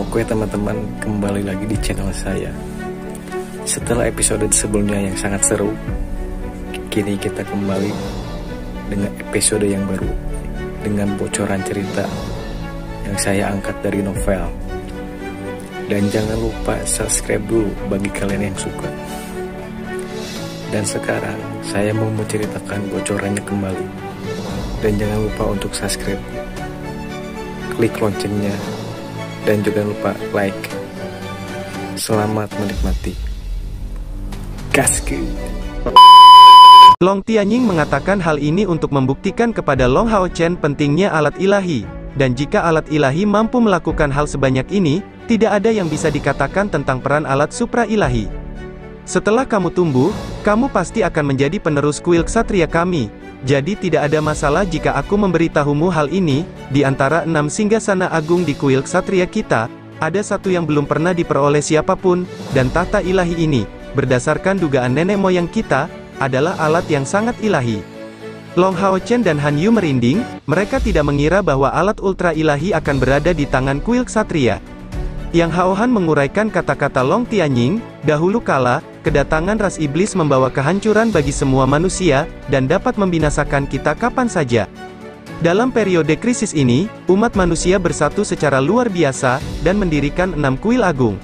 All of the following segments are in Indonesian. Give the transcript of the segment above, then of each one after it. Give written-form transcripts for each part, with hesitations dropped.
Oke teman-teman, kembali lagi di channel saya. Setelah episode sebelumnya yang sangat seru, kini kita kembali dengan episode yang baru, dengan bocoran cerita yang saya angkat dari novel. Dan jangan lupa subscribe dulu bagi kalian yang suka. Dan sekarang saya mau menceritakan bocorannya kembali. Dan jangan lupa untuk subscribe, klik loncengnya, dan juga lupa like. Selamat menikmati. Gaskeun. Long Tianying mengatakan hal ini untuk membuktikan kepada Long Hao Chen pentingnya alat ilahi, dan jika alat ilahi mampu melakukan hal sebanyak ini, tidak ada yang bisa dikatakan tentang peran alat supra ilahi. Setelah kamu tumbuh, kamu pasti akan menjadi penerus kuil ksatria kami. Jadi tidak ada masalah jika aku memberitahumu hal ini. Di antara 6 singgasana agung di kuil ksatria kita, ada satu yang belum pernah diperoleh siapapun, dan tahta ilahi ini, berdasarkan dugaan nenek moyang kita, adalah alat yang sangat ilahi. Long Hao Chen dan Han Yu merinding, mereka tidak mengira bahwa alat ultra ilahi akan berada di tangan kuil ksatria. Yang Hao Han menguraikan kata-kata Long Tianying, dahulu kala, kedatangan ras iblis membawa kehancuran bagi semua manusia, dan dapat membinasakan kita kapan saja. Dalam periode krisis ini, umat manusia bersatu secara luar biasa, dan mendirikan 6 kuil agung.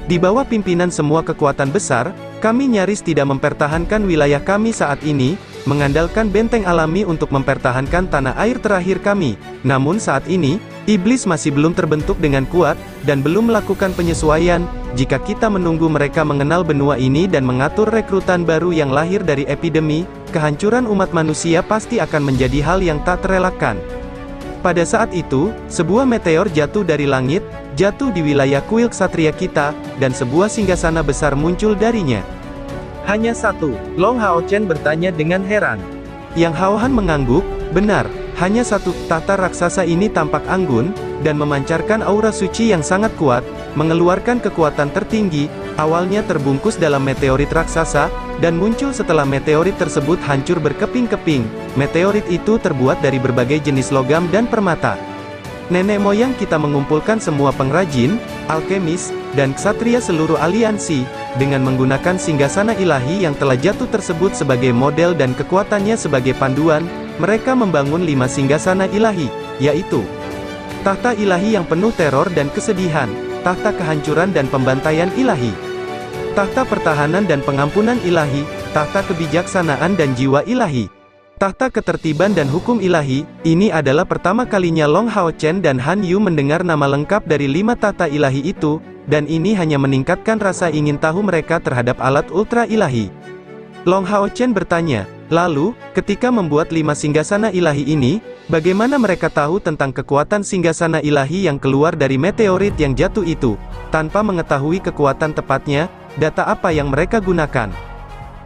Di bawah pimpinan semua kekuatan besar, kami nyaris tidak mempertahankan wilayah kami saat ini, mengandalkan benteng alami untuk mempertahankan tanah air terakhir kami. Namun saat ini, iblis masih belum terbentuk dengan kuat, dan belum melakukan penyesuaian. Jika kita menunggu mereka mengenal benua ini dan mengatur rekrutan baru yang lahir dari epidemi, kehancuran umat manusia pasti akan menjadi hal yang tak terelakkan. Pada saat itu, sebuah meteor jatuh dari langit, jatuh di wilayah kuil ksatria kita, dan sebuah singgasana besar muncul darinya. Hanya satu, Long Hao Chen bertanya dengan heran. Yang Hao Han mengangguk, benar, hanya satu. Tahta raksasa ini tampak anggun, dan memancarkan aura suci yang sangat kuat, mengeluarkan kekuatan tertinggi, awalnya terbungkus dalam meteorit raksasa, dan muncul setelah meteorit tersebut hancur berkeping-keping. Meteorit itu terbuat dari berbagai jenis logam dan permata. Nenek moyang kita mengumpulkan semua pengrajin, alkemis, dan ksatria seluruh aliansi, dengan menggunakan singgasana ilahi yang telah jatuh tersebut sebagai model dan kekuatannya sebagai panduan, mereka membangun 5 singgasana ilahi, yaitu tahta ilahi yang penuh teror dan kesedihan, tahta kehancuran dan pembantaian ilahi, tahta pertahanan dan pengampunan ilahi, tahta kebijaksanaan dan jiwa ilahi, tahta ketertiban dan hukum ilahi. Ini adalah pertama kalinya Long Hao Chen dan Han Yu mendengar nama lengkap dari 5 tahta ilahi itu, dan ini hanya meningkatkan rasa ingin tahu mereka terhadap alat ultra ilahi. Long Hao Chen bertanya, lalu, ketika membuat 5 singgasana ilahi ini, bagaimana mereka tahu tentang kekuatan singgasana ilahi yang keluar dari meteorit yang jatuh itu? Tanpa mengetahui kekuatan tepatnya, data apa yang mereka gunakan?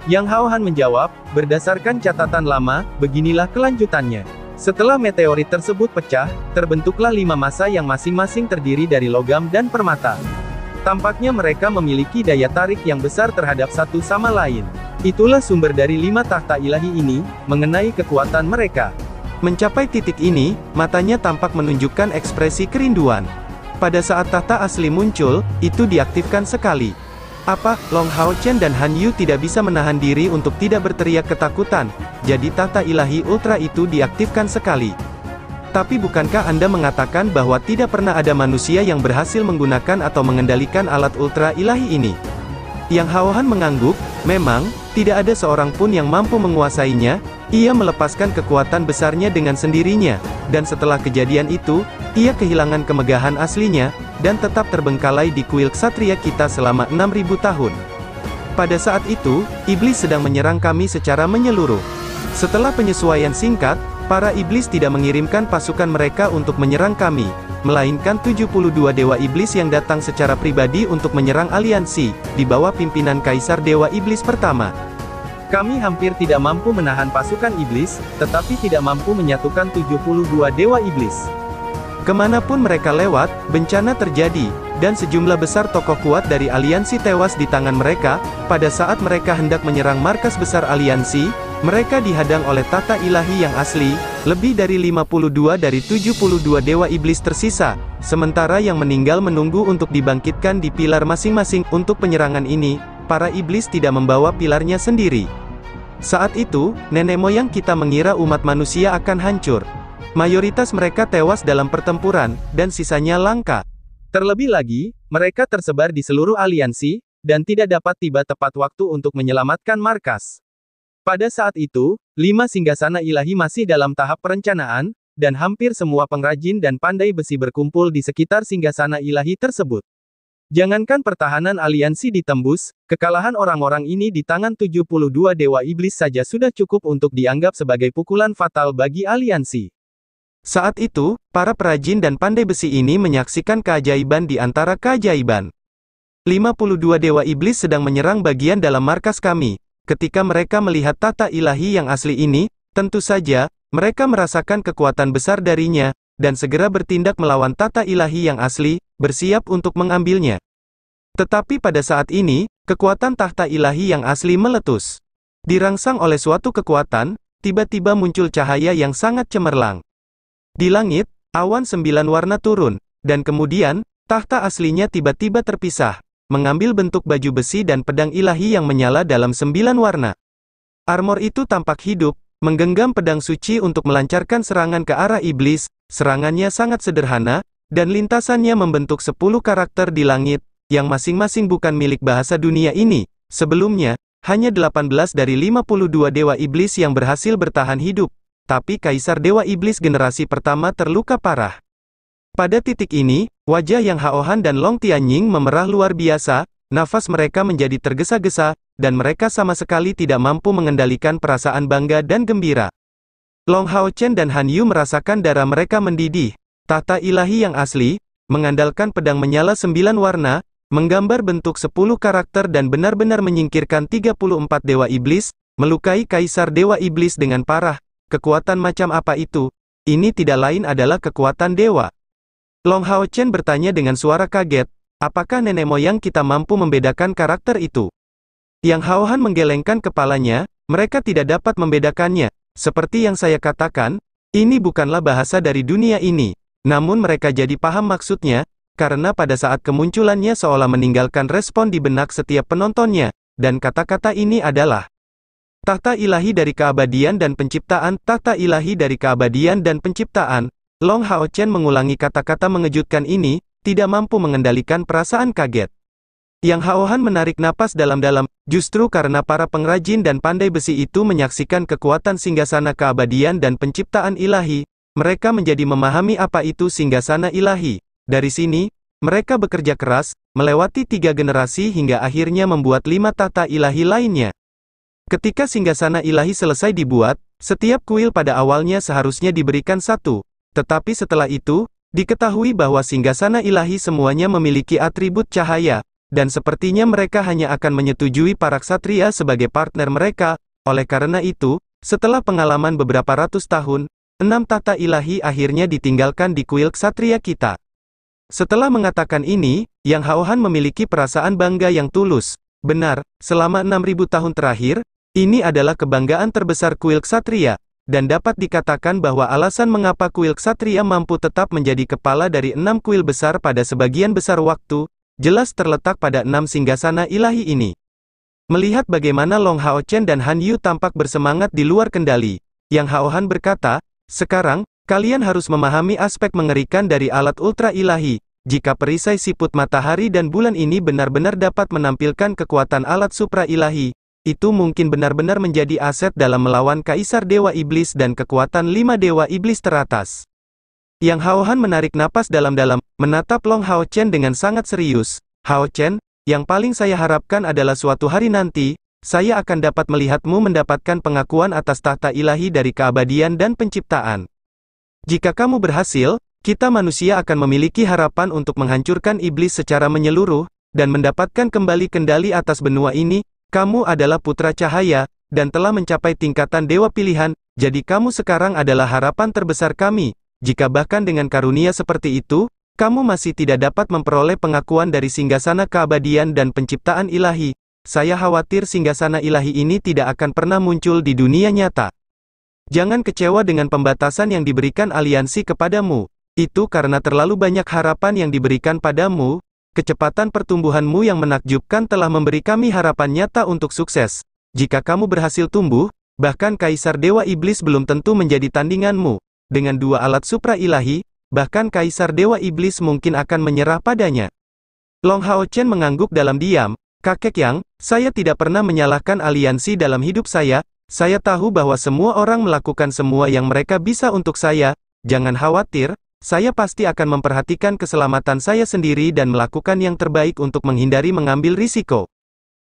Yang Hao Han menjawab, berdasarkan catatan lama, beginilah kelanjutannya. Setelah meteorit tersebut pecah, terbentuklah 5 massa yang masing-masing terdiri dari logam dan permata. Tampaknya mereka memiliki daya tarik yang besar terhadap satu sama lain. Itulah sumber dari 5 tahta ilahi ini, mengenai kekuatan mereka. Mencapai titik ini, matanya tampak menunjukkan ekspresi kerinduan. Pada saat tahta asli muncul, itu diaktifkan sekali. Apa, Long Hao Chen dan Han Yu tidak bisa menahan diri untuk tidak berteriak ketakutan, jadi tahta ilahi ultra itu diaktifkan sekali. Tapi bukankah Anda mengatakan bahwa tidak pernah ada manusia yang berhasil menggunakan atau mengendalikan alat ultra ilahi ini? Yang Hao Han mengangguk, memang, tidak ada seorang pun yang mampu menguasainya. Ia melepaskan kekuatan besarnya dengan sendirinya, dan setelah kejadian itu, ia kehilangan kemegahan aslinya, dan tetap terbengkalai di kuil ksatria kita selama 6.000 tahun. Pada saat itu, iblis sedang menyerang kami secara menyeluruh. Setelah penyesuaian singkat, para iblis tidak mengirimkan pasukan mereka untuk menyerang kami, melainkan 72 dewa iblis yang datang secara pribadi untuk menyerang aliansi, di bawah pimpinan Kaisar Dewa Iblis pertama. Kami hampir tidak mampu menahan pasukan iblis, tetapi tidak mampu menyatukan 72 dewa iblis. Kemanapun mereka lewat, bencana terjadi, dan sejumlah besar tokoh kuat dari aliansi tewas di tangan mereka. Pada saat mereka hendak menyerang markas besar aliansi, Mereka dihadang oleh tahta ilahi yang asli, lebih dari 52 dari 72 dewa iblis tersisa, sementara yang meninggal menunggu untuk dibangkitkan di pilar masing-masing. Untuk penyerangan ini, para iblis tidak membawa pilarnya sendiri. Saat itu, nenek moyang kita mengira umat manusia akan hancur. Mayoritas mereka tewas dalam pertempuran, dan sisanya langka. Terlebih lagi, mereka tersebar di seluruh aliansi, dan tidak dapat tiba tepat waktu untuk menyelamatkan markas. Pada saat itu, 5 singgasana ilahi masih dalam tahap perencanaan, dan hampir semua pengrajin dan pandai besi berkumpul di sekitar singgasana ilahi tersebut. Jangankan pertahanan aliansi ditembus, kekalahan orang-orang ini di tangan 72 dewa iblis saja sudah cukup untuk dianggap sebagai pukulan fatal bagi aliansi. Saat itu, para perajin dan pandai besi ini menyaksikan keajaiban di antara keajaiban. 52 dewa iblis sedang menyerang bagian dalam markas kami. Ketika mereka melihat tahta ilahi yang asli ini, tentu saja, mereka merasakan kekuatan besar darinya, dan segera bertindak melawan tahta ilahi yang asli, bersiap untuk mengambilnya. Tetapi pada saat ini, kekuatan tahta ilahi yang asli meletus. Dirangsang oleh suatu kekuatan, tiba-tiba muncul cahaya yang sangat cemerlang. Di langit, awan 9 warna turun, dan kemudian, tahta aslinya tiba-tiba terpisah, mengambil bentuk baju besi dan pedang ilahi yang menyala dalam 9 warna. Armor itu tampak hidup, menggenggam pedang suci untuk melancarkan serangan ke arah iblis. Serangannya sangat sederhana, dan lintasannya membentuk 10 karakter di langit, yang masing-masing bukan milik bahasa dunia ini. Sebelumnya, hanya 18 dari 52 dewa iblis yang berhasil bertahan hidup, tapi Kaisar Dewa Iblis generasi pertama terluka parah. Pada titik ini, wajah Yang Haohan dan Long Tianying memerah luar biasa, nafas mereka menjadi tergesa-gesa, dan mereka sama sekali tidak mampu mengendalikan perasaan bangga dan gembira. Long Hao Chen dan Han Yu merasakan darah mereka mendidih. Tahta ilahi yang asli, mengandalkan pedang menyala 9 warna, menggambar bentuk 10 karakter dan benar-benar menyingkirkan 34 dewa iblis, melukai Kaisar Dewa Iblis dengan parah. Kekuatan macam apa itu? Ini tidak lain adalah kekuatan dewa. Long Hao Chen bertanya dengan suara kaget, apakah nenek moyang kita mampu membedakan karakter itu? Yang Haohan menggelengkan kepalanya, mereka tidak dapat membedakannya. Seperti yang saya katakan, ini bukanlah bahasa dari dunia ini. Namun mereka jadi paham maksudnya, karena pada saat kemunculannya seolah meninggalkan respon di benak setiap penontonnya, dan kata-kata ini adalah tahta ilahi dari keabadian dan penciptaan, tahta ilahi dari keabadian dan penciptaan. Long Hao Chen mengulangi kata-kata mengejutkan ini, tidak mampu mengendalikan perasaan kaget. Yang Haohan menarik napas dalam-dalam, justru karena para pengrajin dan pandai besi itu menyaksikan kekuatan singgasana keabadian dan penciptaan ilahi, mereka menjadi memahami apa itu singgasana ilahi. Dari sini, mereka bekerja keras, melewati 3 generasi hingga akhirnya membuat 5 tahta ilahi lainnya. Ketika singgasana ilahi selesai dibuat, setiap kuil pada awalnya seharusnya diberikan 1. Tetapi setelah itu, diketahui bahwa singgasana ilahi semuanya memiliki atribut cahaya, dan sepertinya mereka hanya akan menyetujui para ksatria sebagai partner mereka. Oleh karena itu, setelah pengalaman beberapa ratus tahun, 6 tahta ilahi akhirnya ditinggalkan di kuil ksatria kita. Setelah mengatakan ini, Yang Haohan memiliki perasaan bangga yang tulus. Benar, selama 6.000 tahun terakhir, ini adalah kebanggaan terbesar kuil ksatria. Dan dapat dikatakan bahwa alasan mengapa kuil ksatria mampu tetap menjadi kepala dari 6 kuil besar pada sebagian besar waktu, jelas terletak pada 6 singgasana ilahi ini. Melihat bagaimana Long Hao Chen dan Han Yu tampak bersemangat di luar kendali, Yang Haohan berkata, sekarang, kalian harus memahami aspek mengerikan dari alat ultra ilahi. Jika perisai siput matahari dan bulan ini benar-benar dapat menampilkan kekuatan alat supra ilahi, itu mungkin benar-benar menjadi aset dalam melawan Kaisar Dewa Iblis dan kekuatan 5 Dewa Iblis teratas. Yang Haohan menarik napas dalam-dalam, menatap Long Hao Chen dengan sangat serius. Hao Chen, yang paling saya harapkan adalah suatu hari nanti, saya akan dapat melihatmu mendapatkan pengakuan atas tahta ilahi dari keabadian dan penciptaan. Jika kamu berhasil, kita manusia akan memiliki harapan untuk menghancurkan iblis secara menyeluruh, dan mendapatkan kembali kendali atas benua ini. Kamu adalah putra cahaya, dan telah mencapai tingkatan dewa pilihan, jadi kamu sekarang adalah harapan terbesar kami. Jika bahkan dengan karunia seperti itu, kamu masih tidak dapat memperoleh pengakuan dari singgasana keabadian dan penciptaan ilahi, saya khawatir singgasana ilahi ini tidak akan pernah muncul di dunia nyata. Jangan kecewa dengan pembatasan yang diberikan aliansi kepadamu. Itu karena terlalu banyak harapan yang diberikan padamu. Kecepatan pertumbuhanmu yang menakjubkan telah memberi kami harapan nyata untuk sukses. Jika kamu berhasil tumbuh, bahkan Kaisar Dewa Iblis belum tentu menjadi tandinganmu. Dengan dua alat supra ilahi, bahkan Kaisar Dewa Iblis mungkin akan menyerah padanya. Long Hao Chen mengangguk dalam diam. Kakek Yang, saya tidak pernah menyalahkan aliansi dalam hidup saya. Saya tahu bahwa semua orang melakukan semua yang mereka bisa untuk saya. Jangan khawatir. Saya pasti akan memperhatikan keselamatan saya sendiri dan melakukan yang terbaik untuk menghindari mengambil risiko.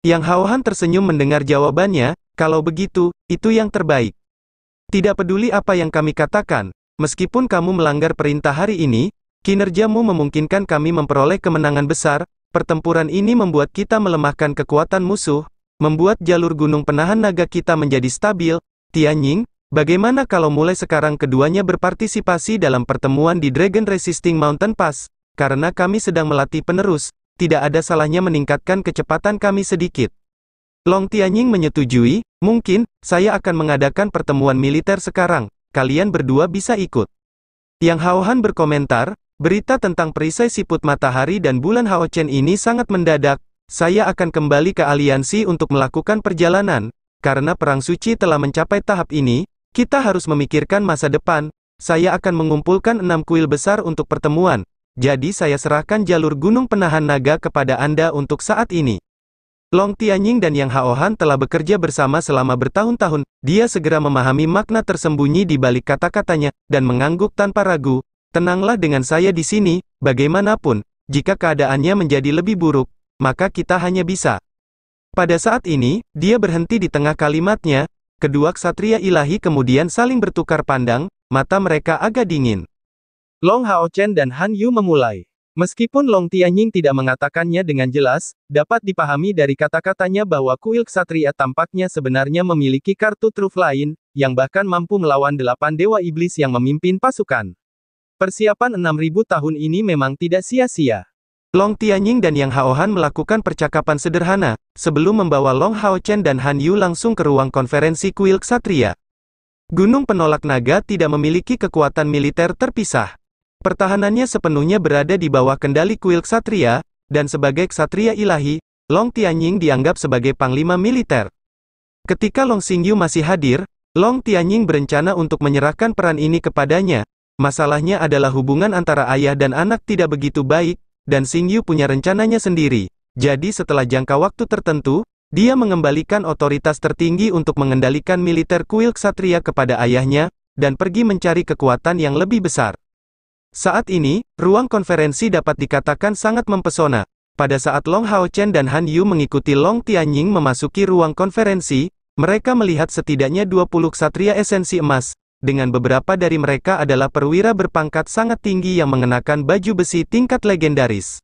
Yang Hao Han tersenyum mendengar jawabannya, kalau begitu, itu yang terbaik. Tidak peduli apa yang kami katakan, meskipun kamu melanggar perintah hari ini, kinerjamu memungkinkan kami memperoleh kemenangan besar, pertempuran ini membuat kita melemahkan kekuatan musuh, membuat jalur gunung penahan naga kita menjadi stabil. Tianying, bagaimana kalau mulai sekarang keduanya berpartisipasi dalam pertemuan di Dragon Resisting Mountain Pass? Karena kami sedang melatih penerus, tidak ada salahnya meningkatkan kecepatan kami sedikit. Long Tianying menyetujui, mungkin, saya akan mengadakan pertemuan militer sekarang, kalian berdua bisa ikut. Yang Hao Han berkomentar, berita tentang perisai siput matahari dan bulan Hao Chen ini sangat mendadak, saya akan kembali ke aliansi untuk melakukan perjalanan, karena perang suci telah mencapai tahap ini. Kita harus memikirkan masa depan. Saya akan mengumpulkan 6 kuil besar untuk pertemuan. Jadi saya serahkan jalur gunung penahan naga kepada Anda untuk saat ini. Long Tianying dan Yang Hao Han telah bekerja bersama selama bertahun-tahun. Dia segera memahami makna tersembunyi di balik kata-katanya, dan mengangguk tanpa ragu. Tenanglah dengan saya di sini, bagaimanapun, jika keadaannya menjadi lebih buruk, maka kita hanya bisa. Pada saat ini, dia berhenti di tengah kalimatnya. Kedua ksatria ilahi kemudian saling bertukar pandang, mata mereka agak dingin. Long Hao Chen dan Han Yu memulai. Meskipun Long Tianying tidak mengatakannya dengan jelas, dapat dipahami dari kata-katanya bahwa kuil ksatria tampaknya sebenarnya memiliki kartu truf lain, yang bahkan mampu melawan 8 dewa iblis yang memimpin pasukan. Persiapan 6.000 tahun ini memang tidak sia-sia. Long Tianying dan Yang Hao Han melakukan percakapan sederhana, sebelum membawa Long Hao Chen dan Han Yu langsung ke ruang konferensi kuil ksatria. Gunung penolak naga tidak memiliki kekuatan militer terpisah. Pertahanannya sepenuhnya berada di bawah kendali kuil ksatria, dan sebagai ksatria ilahi, Long Tianying dianggap sebagai panglima militer. Ketika Long Xingyu masih hadir, Long Tianying berencana untuk menyerahkan peran ini kepadanya. Masalahnya adalah hubungan antara ayah dan anak tidak begitu baik, dan Xingyu punya rencananya sendiri. Jadi setelah jangka waktu tertentu, dia mengembalikan otoritas tertinggi untuk mengendalikan militer kuil ksatria kepada ayahnya, dan pergi mencari kekuatan yang lebih besar. Saat ini, ruang konferensi dapat dikatakan sangat mempesona. Pada saat Long Hao Chen dan Han Yu mengikuti Long Tianying memasuki ruang konferensi, mereka melihat setidaknya 20 ksatria esensi emas. Dengan beberapa dari mereka adalah perwira berpangkat sangat tinggi yang mengenakan baju besi tingkat legendaris.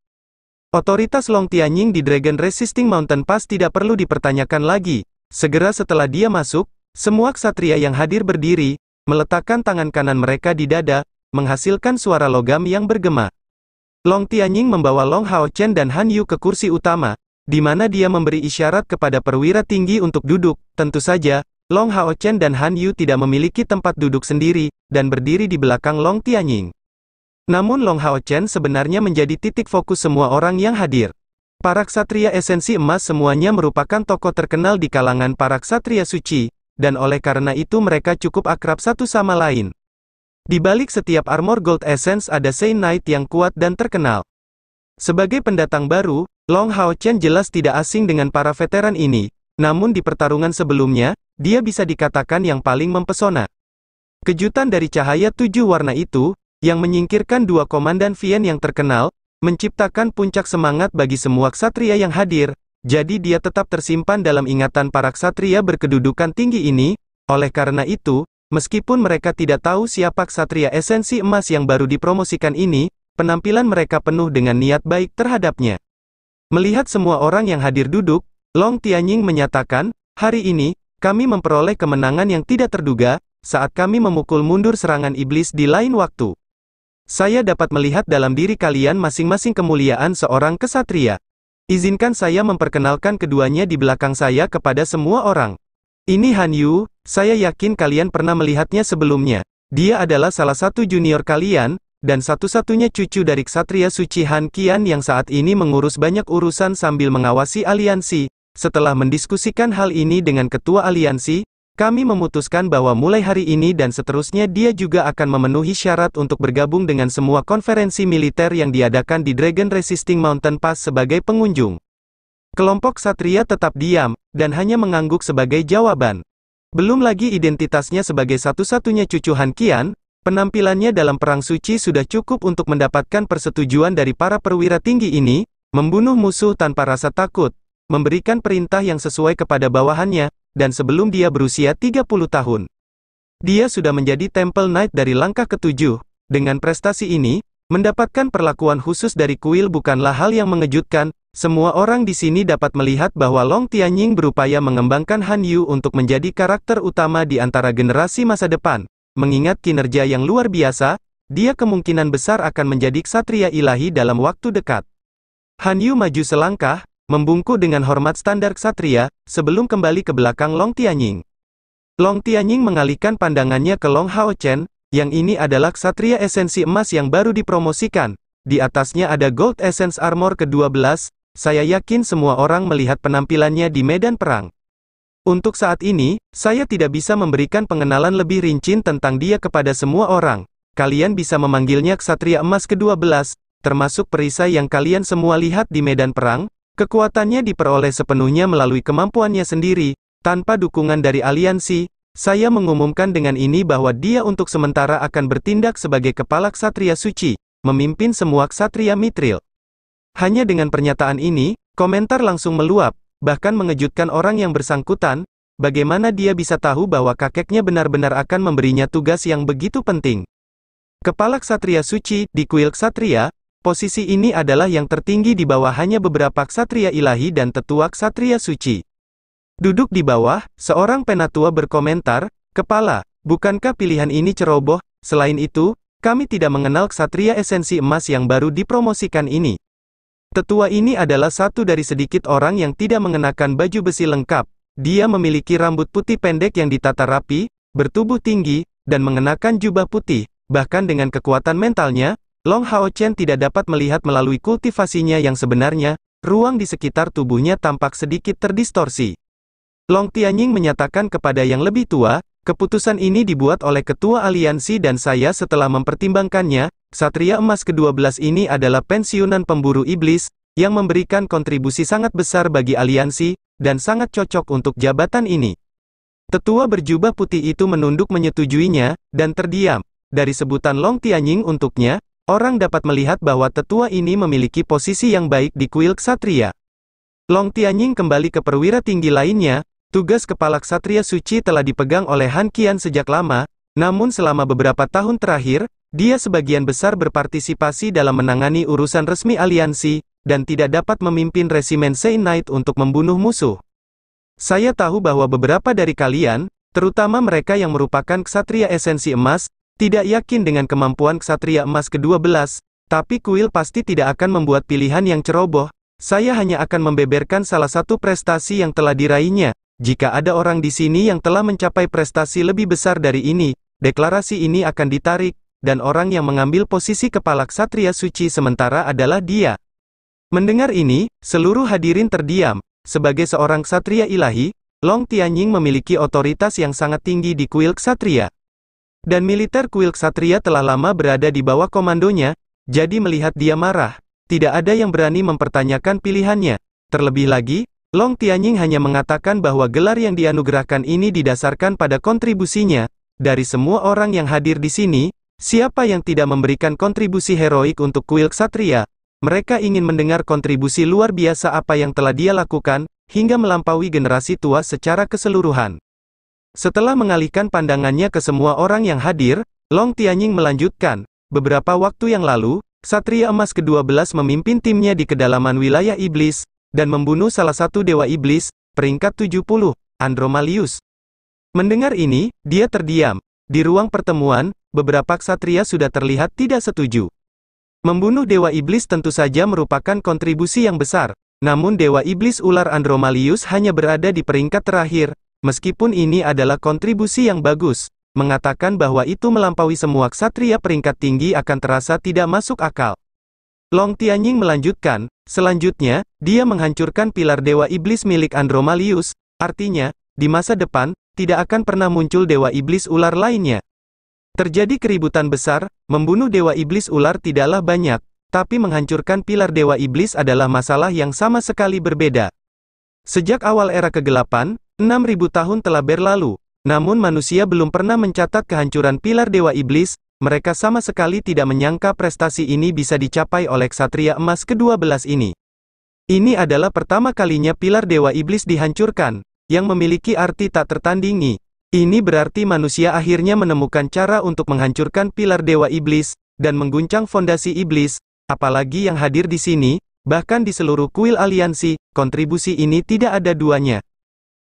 Otoritas Long Tianying di Dragon Resisting Mountain Pass tidak perlu dipertanyakan lagi. Segera setelah dia masuk, semua ksatria yang hadir berdiri, meletakkan tangan kanan mereka di dada, menghasilkan suara logam yang bergema. Long Tianying membawa Long Hao Chen dan Han Yu ke kursi utama, di mana dia memberi isyarat kepada perwira tinggi untuk duduk. Tentu saja, Long Hao Chen dan Han Yu tidak memiliki tempat duduk sendiri, dan berdiri di belakang Long Tianying. Namun Long Hao Chen sebenarnya menjadi titik fokus semua orang yang hadir. Para ksatria esensi emas semuanya merupakan tokoh terkenal di kalangan para ksatria suci, dan oleh karena itu mereka cukup akrab satu sama lain. Di balik setiap armor gold essence ada Saint Knight yang kuat dan terkenal. Sebagai pendatang baru, Long Hao Chen jelas tidak asing dengan para veteran ini, namun di pertarungan sebelumnya, dia bisa dikatakan yang paling mempesona. Kejutan dari cahaya 7 warna itu, yang menyingkirkan 2 komandan Vian yang terkenal, menciptakan puncak semangat bagi semua ksatria yang hadir, jadi dia tetap tersimpan dalam ingatan para ksatria berkedudukan tinggi ini. Oleh karena itu, meskipun mereka tidak tahu siapa ksatria esensi emas yang baru dipromosikan ini, penampilan mereka penuh dengan niat baik terhadapnya. Melihat semua orang yang hadir duduk, Long Tianying menyatakan, hari ini, kami memperoleh kemenangan yang tidak terduga, saat kami memukul mundur serangan iblis di lain waktu. Saya dapat melihat dalam diri kalian masing-masing kemuliaan seorang ksatria. Izinkan saya memperkenalkan keduanya di belakang saya kepada semua orang. Ini Han Yu, saya yakin kalian pernah melihatnya sebelumnya. Dia adalah salah satu junior kalian, dan satu-satunya cucu dari Ksatria Suci Han Qian yang saat ini mengurus banyak urusan sambil mengawasi aliansi. Setelah mendiskusikan hal ini dengan ketua aliansi, kami memutuskan bahwa mulai hari ini dan seterusnya dia juga akan memenuhi syarat untuk bergabung dengan semua konferensi militer yang diadakan di Dragon Resisting Mountain Pass sebagai pengunjung. Kelompok Ksatria tetap diam, dan hanya mengangguk sebagai jawaban. Belum lagi identitasnya sebagai satu-satunya cucu Han Qian, penampilannya dalam perang suci sudah cukup untuk mendapatkan persetujuan dari para perwira tinggi ini, membunuh musuh tanpa rasa takut, memberikan perintah yang sesuai kepada bawahannya, dan sebelum dia berusia 30 tahun. Dia sudah menjadi Temple Knight dari langkah ke-7. Dengan prestasi ini, mendapatkan perlakuan khusus dari kuil bukanlah hal yang mengejutkan. Semua orang di sini dapat melihat bahwa Long Tianying berupaya mengembangkan Han Yu untuk menjadi karakter utama di antara generasi masa depan. Mengingat kinerja yang luar biasa, dia kemungkinan besar akan menjadi ksatria ilahi dalam waktu dekat. Han Yu maju selangkah, membungkuk dengan hormat standar ksatria, sebelum kembali ke belakang Long Tianying. Long Tianying mengalihkan pandangannya ke Long Hao Chen, yang ini adalah ksatria esensi emas yang baru dipromosikan. Di atasnya ada Gold Essence Armor ke-12, saya yakin semua orang melihat penampilannya di medan perang. Untuk saat ini, saya tidak bisa memberikan pengenalan lebih rinci tentang dia kepada semua orang. Kalian bisa memanggilnya ksatria emas ke-12, termasuk perisai yang kalian semua lihat di medan perang. Kekuatannya diperoleh sepenuhnya melalui kemampuannya sendiri, tanpa dukungan dari aliansi. Saya mengumumkan dengan ini bahwa dia untuk sementara akan bertindak sebagai kepala ksatria suci, memimpin semua ksatria Mithril. Hanya dengan pernyataan ini, komentar langsung meluap, bahkan mengejutkan orang yang bersangkutan. Bagaimana dia bisa tahu bahwa kakeknya benar-benar akan memberinya tugas yang begitu penting? Kepala ksatria suci di kuil ksatria. Posisi ini adalah yang tertinggi di bawah hanya beberapa ksatria ilahi dan tetua ksatria suci. Duduk di bawah, seorang penatua berkomentar, "Kepala, bukankah pilihan ini ceroboh? Selain itu, kami tidak mengenal ksatria esensi emas yang baru dipromosikan ini." Tetua ini adalah satu dari sedikit orang yang tidak mengenakan baju besi lengkap. Dia memiliki rambut putih pendek yang ditata rapi, bertubuh tinggi, dan mengenakan jubah putih. Bahkan dengan kekuatan mentalnya, Long Hao Chen tidak dapat melihat melalui kultivasinya yang sebenarnya. Ruang di sekitar tubuhnya tampak sedikit terdistorsi. Long Tianying menyatakan kepada yang lebih tua, "Keputusan ini dibuat oleh ketua aliansi dan saya setelah mempertimbangkannya. Ksatria emas ke-12 ini adalah pensiunan pemburu iblis, yang memberikan kontribusi sangat besar bagi aliansi, dan sangat cocok untuk jabatan ini." Tetua berjubah putih itu menunduk menyetujuinya, dan terdiam. Dari sebutan Long Tianying untuknya, orang dapat melihat bahwa tetua ini memiliki posisi yang baik di kuil ksatria. Long Tianying kembali ke perwira tinggi lainnya. Tugas kepala ksatria suci telah dipegang oleh Han Qian sejak lama, namun selama beberapa tahun terakhir, dia sebagian besar berpartisipasi dalam menangani urusan resmi aliansi, dan tidak dapat memimpin resimen Sei Knight untuk membunuh musuh. Saya tahu bahwa beberapa dari kalian, terutama mereka yang merupakan ksatria esensi emas, tidak yakin dengan kemampuan ksatria emas ke-12, tapi kuil pasti tidak akan membuat pilihan yang ceroboh. Saya hanya akan membeberkan salah satu prestasi yang telah diraihnya. Jika ada orang di sini yang telah mencapai prestasi lebih besar dari ini, deklarasi ini akan ditarik, dan orang yang mengambil posisi kepala ksatria suci sementara adalah dia. Mendengar ini, seluruh hadirin terdiam. Sebagai seorang ksatria ilahi, Long Tianying memiliki otoritas yang sangat tinggi di kuil ksatria. Dan militer kuil ksatria telah lama berada di bawah komandonya, jadi melihat dia marah, tidak ada yang berani mempertanyakan pilihannya. Terlebih lagi, Long Tianying hanya mengatakan bahwa gelar yang dianugerahkan ini didasarkan pada kontribusinya. Dari semua orang yang hadir di sini, siapa yang tidak memberikan kontribusi heroik untuk kuil ksatria? Mereka ingin mendengar kontribusi luar biasa apa yang telah dia lakukan, hingga melampaui generasi tua secara keseluruhan. Setelah mengalihkan pandangannya ke semua orang yang hadir, Long Tianying melanjutkan, beberapa waktu yang lalu, ksatria emas ke-12 memimpin timnya di kedalaman wilayah iblis, dan membunuh salah satu dewa iblis, peringkat 70, Andromalius. Mendengar ini, dia terdiam. Di ruang pertemuan, beberapa ksatria sudah terlihat tidak setuju. Membunuh dewa iblis tentu saja merupakan kontribusi yang besar, Namun Dewa Iblis Ular Andromalius hanya berada di peringkat terakhir, meskipun ini adalah kontribusi yang bagus. Mengatakan bahwa itu melampaui semua ksatria peringkat tinggi akan terasa tidak masuk akal. Long Tianying melanjutkan, selanjutnya, dia menghancurkan pilar Dewa Iblis milik Andromalius, artinya, di masa depan, tidak akan pernah muncul Dewa Iblis Ular lainnya. Terjadi keributan besar, membunuh Dewa Iblis Ular tidaklah banyak, tapi menghancurkan pilar Dewa Iblis adalah masalah yang sama sekali berbeda. Sejak awal era kegelapan, 6.000 tahun telah berlalu, namun manusia belum pernah mencatat kehancuran pilar Dewa Iblis, mereka sama sekali tidak menyangka prestasi ini bisa dicapai oleh ksatria emas ke-12 ini. Ini adalah pertama kalinya pilar Dewa Iblis dihancurkan, yang memiliki arti tak tertandingi. Ini berarti manusia akhirnya menemukan cara untuk menghancurkan pilar Dewa Iblis, dan mengguncang fondasi iblis. Apalagi yang hadir di sini, bahkan di seluruh kuil aliansi, kontribusi ini tidak ada duanya.